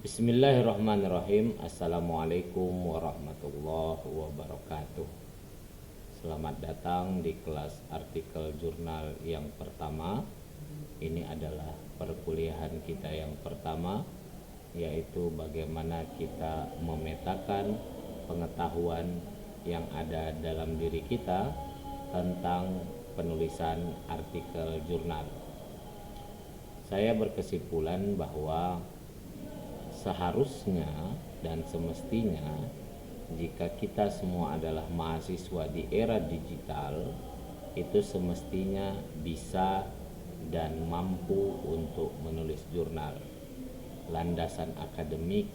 Bismillahirrahmanirrahim. Assalamualaikum warahmatullahi wabarakatuh. Selamat datang di kelas artikel jurnal yang pertama. Ini adalah perkuliahan kita yang pertama, yaitu bagaimana kita memetakan pengetahuan yang ada dalam diri kita tentang penulisan artikel jurnal. Saya berkesimpulan bahwa seharusnya dan semestinya jika kita semua adalah mahasiswa di era digital, itu semestinya bisa dan mampu untuk menulis jurnal. Landasan akademik,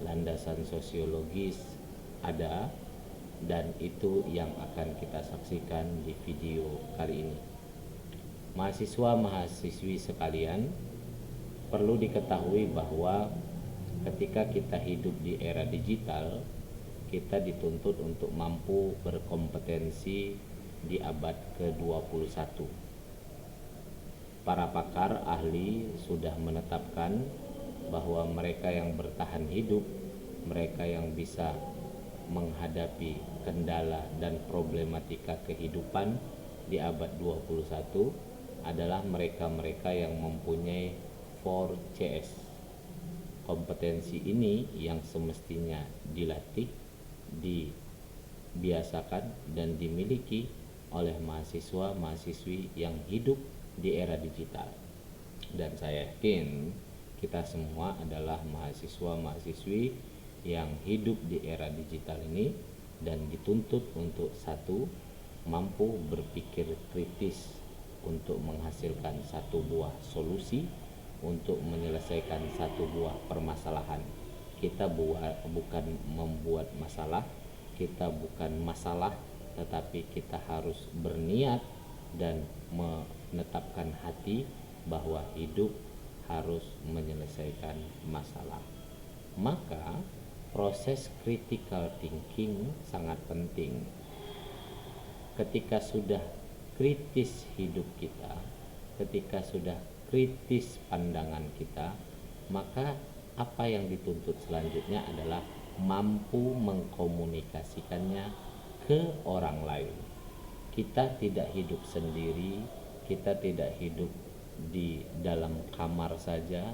landasan sosiologis ada, dan itu yang akan kita saksikan di video kali ini. Mahasiswa-mahasiswi sekalian, perlu diketahui bahwa ketika kita hidup di era digital, kita dituntut untuk mampu berkompetensi di abad ke-21. Para pakar ahli sudah menetapkan bahwa mereka yang bertahan hidup, mereka yang bisa menghadapi kendala dan problematika kehidupan di abad 21 adalah mereka-mereka yang mempunyai 4CS. Kompetensi ini yang semestinya dilatih, dibiasakan, dan dimiliki oleh mahasiswa-mahasiswi yang hidup di era digital. Dan saya yakin kita semua adalah mahasiswa-mahasiswi yang hidup di era digital ini dan dituntut untuk satu, mampu berpikir kritis untuk menghasilkan satu buah solusi untuk menyelesaikan satu buah permasalahan. Kita bukan membuat masalah, kita bukan masalah, tetapi kita harus berniat dan menetapkan hati bahwa hidup harus menyelesaikan masalah. Maka proses critical thinking sangat penting. Ketika sudah kritis hidup kita, ketika sudah kritis pandangan kita, maka apa yang dituntut selanjutnya adalah mampu mengkomunikasikannya ke orang lain. Kita tidak hidup sendiri, kita tidak hidup di dalam kamar saja,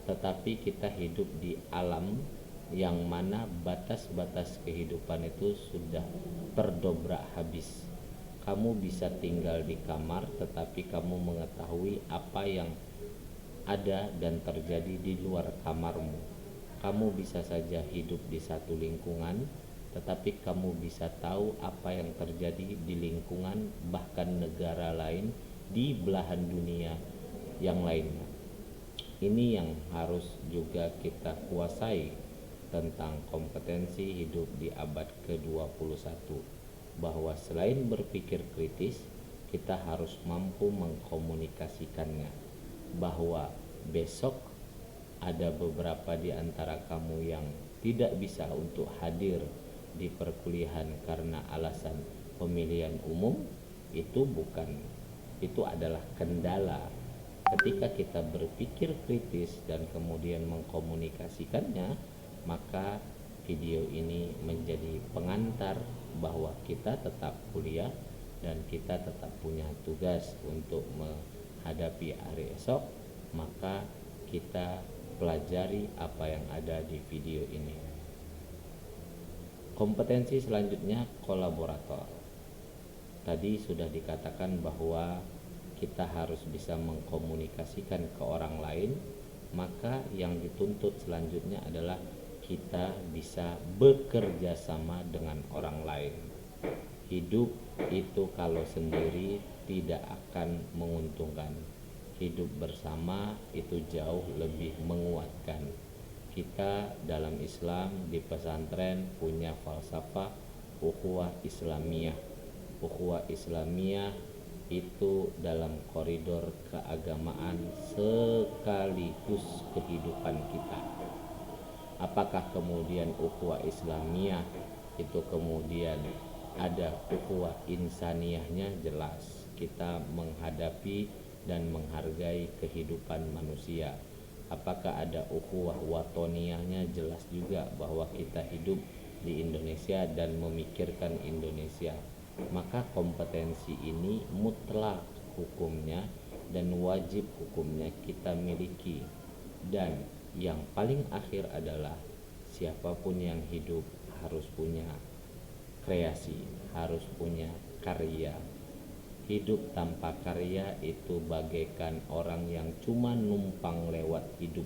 tetapi kita hidup di alam yang mana batas-batas kehidupan itu sudah terdobrak habis. Kamu bisa tinggal di kamar, tetapi kamu mengetahui apa yang ada dan terjadi di luar kamarmu. Kamu bisa saja hidup di satu lingkungan, tetapi kamu bisa tahu apa yang terjadi di lingkungan bahkan negara lain di belahan dunia yang lainnya. Ini yang harus juga kita kuasai tentang kompetensi hidup di abad ke-21. Bahwa selain berpikir kritis, kita harus mampu mengkomunikasikannya. Bahwa besok ada beberapa di antara kamu yang tidak bisa untuk hadir di perkuliahan karena alasan pemilihan umum, itu adalah kendala. Ketika kita berpikir kritis dan kemudian mengkomunikasikannya, maka video ini menjadi pengantar bahwa kita tetap kuliah dan kita tetap punya tugas untuk menghadapi hari esok. Maka kita pelajari apa yang ada di video ini. Kompetensi selanjutnya kolaborator. Tadi sudah dikatakan bahwa kita harus bisa mengkomunikasikan ke orang lain, maka yang dituntut selanjutnya adalah kita bisa bekerja sama dengan orang lain. Hidup itu kalau sendiri tidak akan menguntungkan. Hidup bersama itu jauh lebih menguatkan. Kita dalam Islam di pesantren punya falsafah ukhuwah Islamiyah. Ukhuwah Islamiyah itu dalam koridor keagamaan sekaligus kehidupan kita. Apakah kemudian ukhuwah Islamiyah itu kemudian ada ukhuwah insaniyahnya? Jelas kita menghadapi dan menghargai kehidupan manusia. Apakah ada ukhuwah watoniyahnya? Jelas juga bahwa kita hidup di Indonesia dan memikirkan Indonesia. Maka kompetensi ini mutlak hukumnya dan wajib hukumnya kita miliki. Dan yang paling akhir adalah siapapun yang hidup harus punya kreasi, harus punya karya. Hidup tanpa karya itu bagaikan orang yang cuma numpang lewat hidup.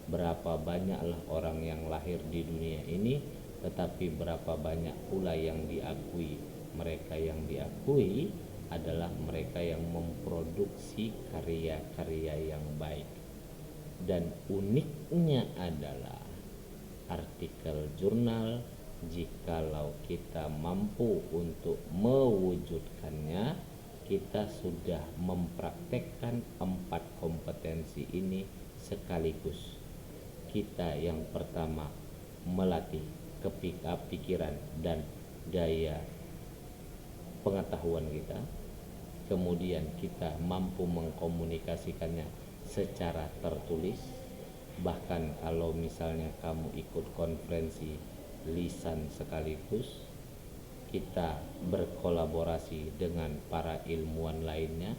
Berapa banyaklah orang yang lahir di dunia ini, tetapi berapa banyak pula yang diakui. Mereka yang diakui adalah mereka yang memproduksi karya-karya yang baik. Dan uniknya adalah artikel jurnal, jikalau kita mampu untuk mewujudkannya, kita sudah mempraktekkan 4 kompetensi ini sekaligus. Kita yang pertama melatih pikiran dan daya pengetahuan kita. Kemudian kita mampu mengkomunikasikannya secara tertulis. Bahkan kalau misalnya kamu ikut konferensi lisan sekaligus, kita berkolaborasi dengan para ilmuwan lainnya,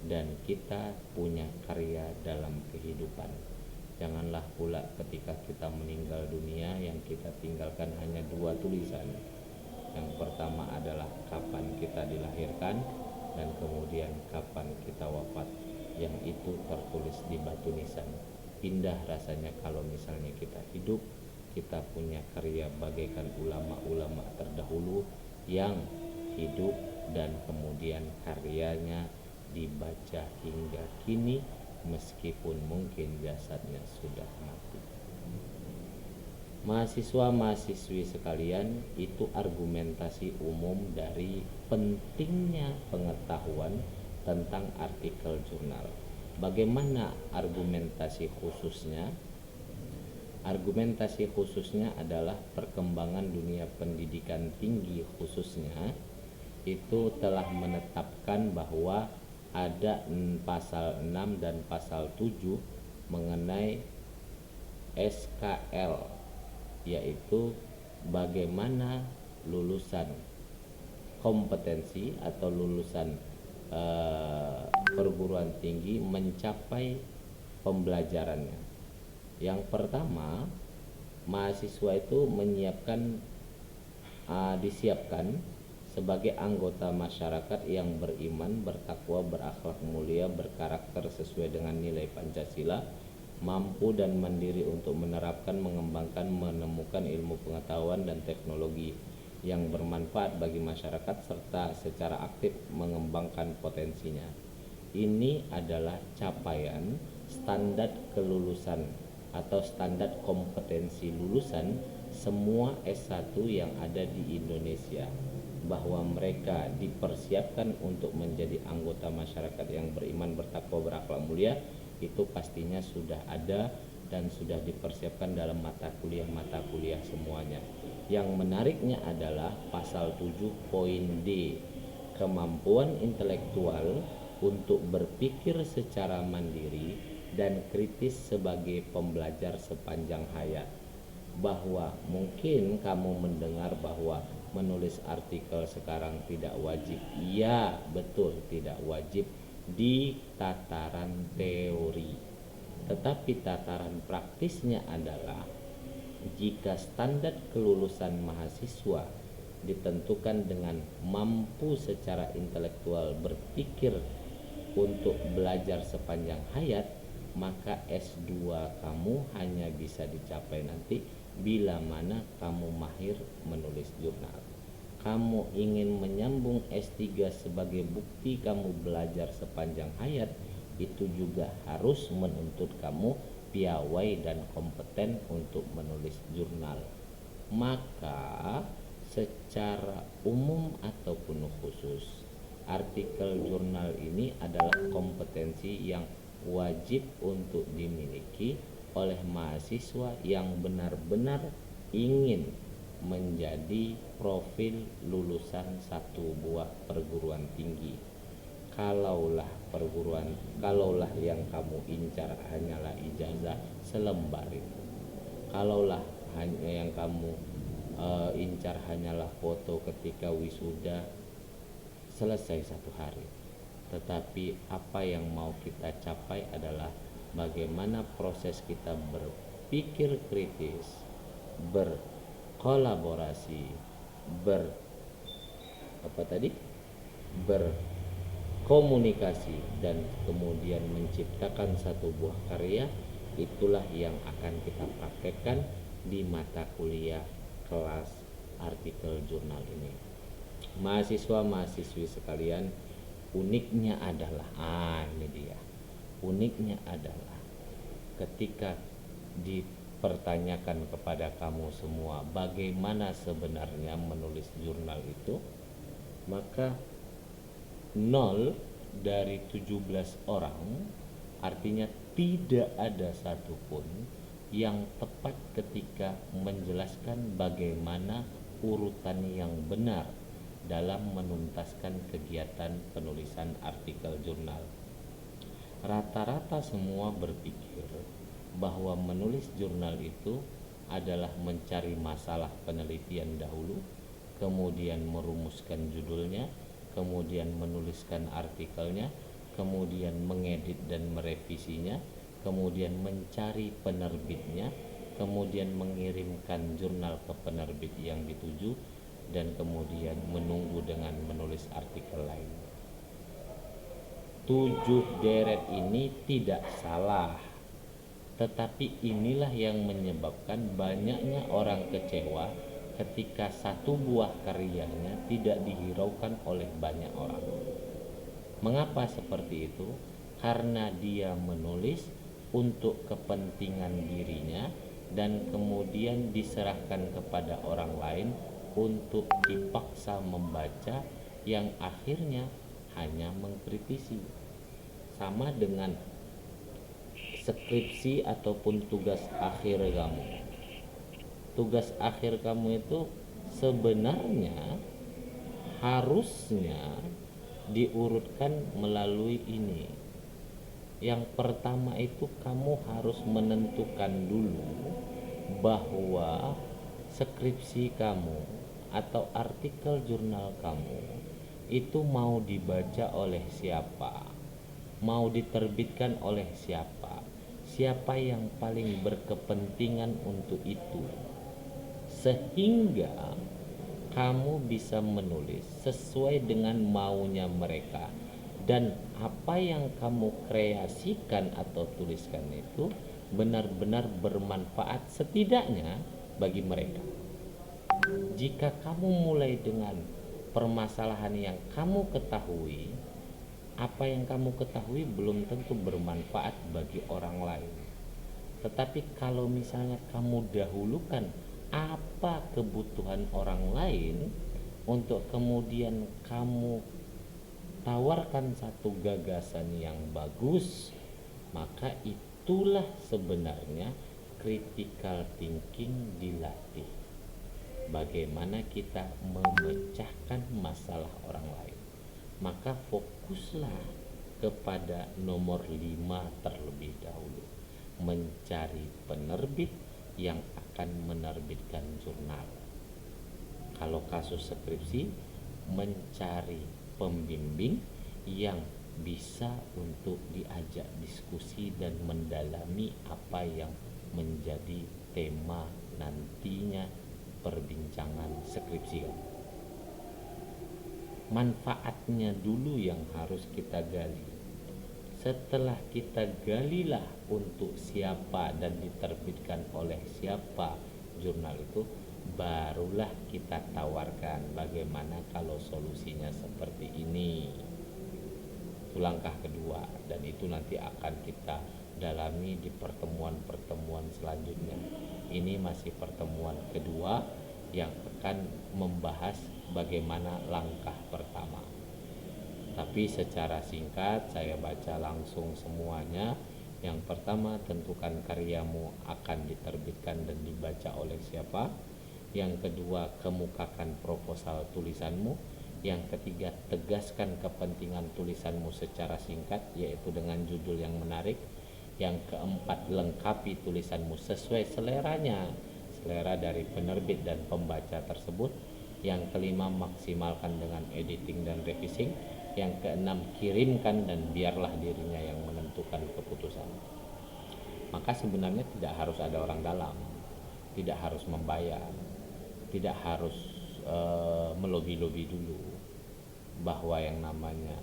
dan kita punya karya dalam kehidupan. Janganlah pula ketika kita meninggal dunia yang kita tinggalkan hanya 2 tulisan. Yang pertama adalah kapan kita dilahirkan, dan kemudian kapan kita wafat, yang itu tertulis di batu nisan. Indah rasanya kalau misalnya kita hidup, kita punya karya bagaikan ulama-ulama terdahulu yang hidup dan kemudian karyanya dibaca hingga kini meskipun mungkin jasadnya sudah mati. Mahasiswa-mahasiswi sekalian, itu argumentasi umum dari pentingnya pengetahuan tentang artikel jurnal. Bagaimana argumentasi khususnya? Argumentasi khususnya adalah perkembangan dunia pendidikan tinggi khususnya itu telah menetapkan bahwa ada pasal 6 dan pasal 7 mengenai SKL, yaitu bagaimana lulusan kompetensi atau lulusan perguruan tinggi mencapai pembelajarannya. Yang pertama, mahasiswa itu disiapkan sebagai anggota masyarakat yang beriman, bertakwa, berakhlak mulia, berkarakter sesuai dengan nilai Pancasila, mampu dan mandiri untuk menerapkan, mengembangkan, menemukan ilmu pengetahuan dan teknologi yang bermanfaat bagi masyarakat, serta secara aktif mengembangkan potensinya. Ini adalah capaian standar kelulusan atau standar kompetensi lulusan semua S1 yang ada di Indonesia, bahwa mereka dipersiapkan untuk menjadi anggota masyarakat yang beriman, bertakwa, berakhlak mulia. Itu pastinya sudah ada dan sudah dipersiapkan dalam mata kuliah semuanya. Yang menariknya adalah pasal 7 poin D, kemampuan intelektual untuk berpikir secara mandiri dan kritis sebagai pembelajar sepanjang hayat. Bahwa mungkin kamu mendengar bahwa menulis artikel sekarang tidak wajib. Iya, betul, tidak wajib di tataran teori. Tetapi tataran praktisnya adalah jika standar kelulusan mahasiswa ditentukan dengan mampu secara intelektual berpikir untuk belajar sepanjang hayat, maka S2 kamu hanya bisa dicapai nanti bila mana kamu mahir menulis jurnal. Kamu ingin menyambung S3 sebagai bukti kamu belajar sepanjang hayat, itu juga harus menuntut kamu piawai dan kompeten untuk menulis jurnal. Maka secara umum ataupun khusus, artikel jurnal ini adalah kompetensi yang wajib untuk dimiliki oleh mahasiswa yang benar-benar ingin menjadi profil lulusan satu buah perguruan tinggi. kalaulah yang kamu incar hanyalah ijazah selembar itu, kalaulah hanya yang kamu incar hanyalah foto ketika wisuda selesai satu hari, tetapi apa yang mau kita capai adalah bagaimana proses kita berpikir kritis, berkolaborasi, berkomunikasi, dan kemudian menciptakan satu buah karya. Itulah yang akan kita praktekkan di mata kuliah kelas artikel jurnal ini. Mahasiswa-mahasiswi sekalian, uniknya adalah uniknya adalah ketika dipertanyakan kepada kamu semua bagaimana sebenarnya menulis jurnal itu, maka 0 dari 17 orang, artinya tidak ada satupun yang tepat ketika menjelaskan bagaimana urutan yang benar dalam menuntaskan kegiatan penulisan artikel jurnal. Rata-rata semua berpikir bahwa menulis jurnal itu adalah mencari masalah penelitian dahulu, kemudian merumuskan judulnya, kemudian menuliskan artikelnya, kemudian mengedit dan merevisinya, kemudian mencari penerbitnya, kemudian mengirimkan jurnal ke penerbit yang dituju, dan kemudian menunggu dengan menulis artikel lain. 7 deret ini tidak salah, tetapi inilah yang menyebabkan banyaknya orang kecewa ketika satu buah karyanya tidak dihiraukan oleh banyak orang. Mengapa seperti itu? Karena dia menulis untuk kepentingan dirinya dan kemudian diserahkan kepada orang lain untuk dipaksa membaca, yang akhirnya hanya mengkritisi. Sama dengan skripsi ataupun tugas akhir kamu. Tugas akhir kamu itu sebenarnya harusnya diurutkan melalui ini. Yang pertama itu kamu harus menentukan dulu bahwa skripsi kamu atau artikel jurnal kamu itu mau dibaca oleh siapa, mau diterbitkan oleh siapa, siapa yang paling berkepentingan untuk itu, sehingga kamu bisa menulis sesuai dengan maunya mereka, dan apa yang kamu kreasikan atau tuliskan itu benar-benar bermanfaat setidaknya bagi mereka. Jika kamu mulai dengan permasalahan yang kamu ketahui, apa yang kamu ketahui belum tentu bermanfaat bagi orang lain. Tetapi kalau misalnya kamu dahulukan apa kebutuhan orang lain untuk kemudian kamu tawarkan satu gagasan yang bagus, maka itulah sebenarnya critical thinking dilatih. Bagaimana kita memecahkan masalah orang lain. Maka fokuslah kepada nomor 5 terlebih dahulu, mencari penerbit yang akan menerbitkan jurnal. Kalau kasus skripsi, mencari pembimbing yang bisa untuk diajak diskusi dan mendalami apa yang menjadi tema nantinya perbincangan skripsi. Manfaatnya dulu yang harus kita gali. Setelah kita galilah untuk siapa dan diterbitkan oleh siapa jurnal itu, barulah kita tawarkan bagaimana kalau solusinya seperti ini. Itu langkah kedua, dan itu nanti akan kita dalami di pertemuan-pertemuan selanjutnya. Ini masih pertemuan kedua yang akan membahas bagaimana langkah pertama. Tapi secara singkat saya baca langsung semuanya. Yang pertama, tentukan karyamu akan diterbitkan dan dibaca oleh siapa. Yang kedua, kemukakan proposal tulisanmu. Yang ketiga, tegaskan kepentingan tulisanmu secara singkat, yaitu dengan judul yang menarik. Yang keempat, lengkapi tulisanmu sesuai selera dari penerbit dan pembaca tersebut. Yang kelima, maksimalkan dengan editing dan revising. Yang keenam, kirimkan dan biarlah dirinya yang menentukan keputusan. Maka sebenarnya tidak harus ada orang dalam, tidak harus membayar, tidak harus melobi-lobi dulu, bahwa yang namanya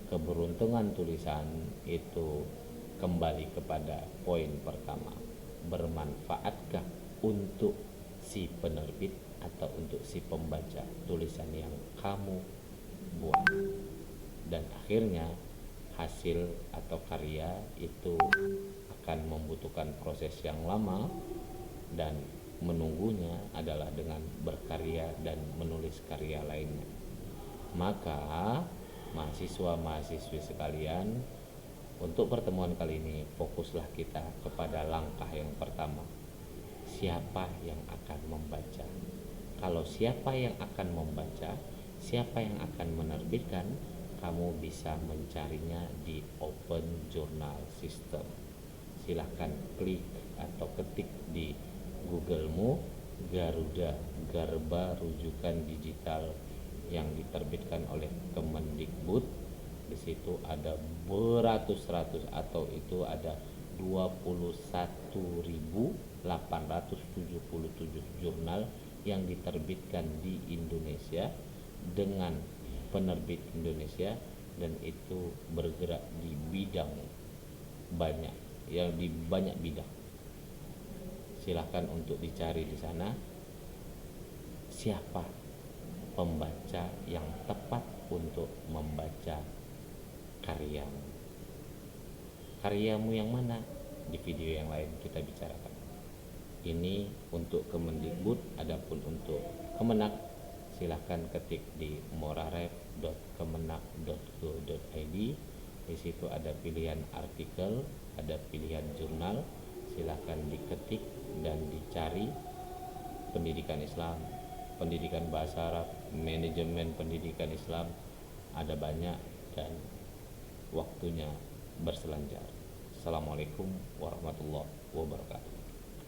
keberuntungan tulisan itu kembali kepada poin pertama, bermanfaatkah untuk si penerbit atau untuk si pembaca tulisan yang kamu buat. Dan akhirnya hasil atau karya itu akan membutuhkan proses yang lama, dan menunggunya adalah dengan berkarya dan menulis karya lainnya. Maka mahasiswa-mahasiswi sekalian, untuk pertemuan kali ini fokuslah kita kepada langkah yang pertama. Siapa yang akan membaca? Kalau siapa yang akan membaca, siapa yang akan menerbitkan, kamu bisa mencarinya di Open Journal System. Silahkan klik atau ketik di Google-mu Garuda Garba Rujukan Digital yang diterbitkan oleh Kemendikbud. Di situ ada beratus-ratus, atau itu ada 21.877 jurnal yang diterbitkan di Indonesia dengan penerbit Indonesia, dan itu bergerak di bidang banyak, yang di banyak bidang. Silahkan untuk dicari di sana siapa pembaca yang tepat untuk membaca karyamu. Karyamu yang mana? Di video yang lain kita bicarakan. Ini untuk Kemendikbud. Adapun untuk Kemenak, silahkan ketik di moraref.kemenak.go.id. Di situ ada pilihan artikel, ada pilihan jurnal. Silahkan diketik dan dicari pendidikan Islam, pendidikan bahasa Arab, manajemen pendidikan Islam, ada banyak, dan waktunya berselancar. Assalamualaikum warahmatullahi wabarakatuh.